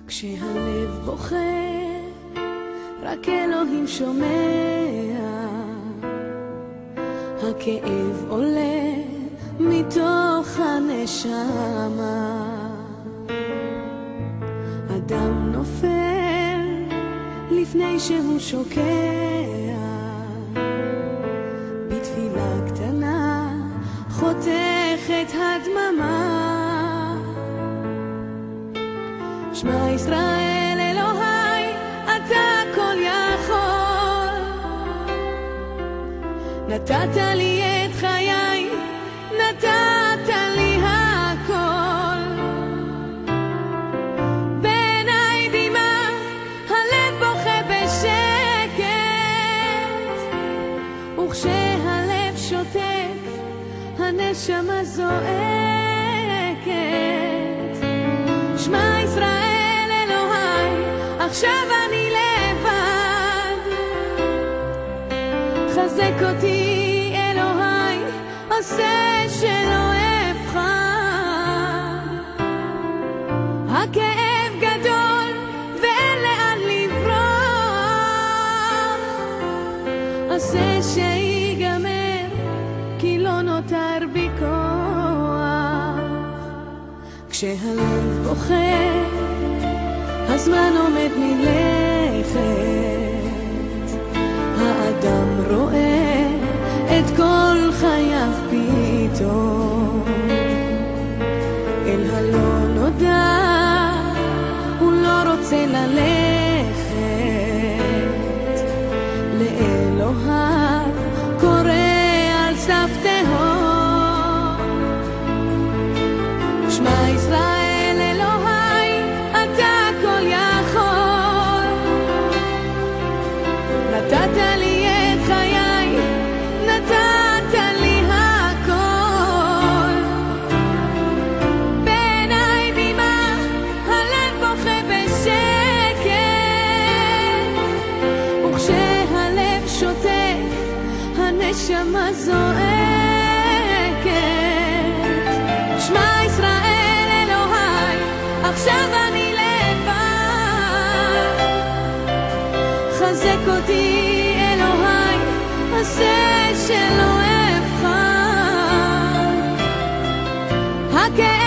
כשהלב בוכה, רק אלוהים שומע. הכאב עולה מתוך הנשמה. אדם נופל לפני שהוא שוקע. בתפילה קטנה חותכת הדממה. שמע ישראל אלוהי, אתה כל יכול. נתת לי את חיי, נתת לי הכל. בעיניי דמעה, הלב בוכה בשקט, וכשהלב שותק, הנשמה זועקת. שמע ישראל אלוהי, עכשיו אני לבד. חזק אותי אלוהי, עושה שלא אבחר. הכאב גדול ואין לאן לברוח. עושה שיגמר, כי לא נותר בי כוח. כשהלב בוכה, הזמן עומד מלכת. האדם רואה את כל חייו פתאום. אל הלא נודע הוא לא רוצה ללכת. לאלוהיו קורא על סף תהום. שמע ישראל אלוהי, אתה כל יכול. נתת לי את חיי, נתת לי הכל. בעיניי דמעה, הלב בוכה בשקט, וכשהלב שותק, הנשמה זועקת. שמע ישראל אלוהי, עכשיו אני לבד. חזק אותי אלוהי, עשה שלא אבחר. הכאב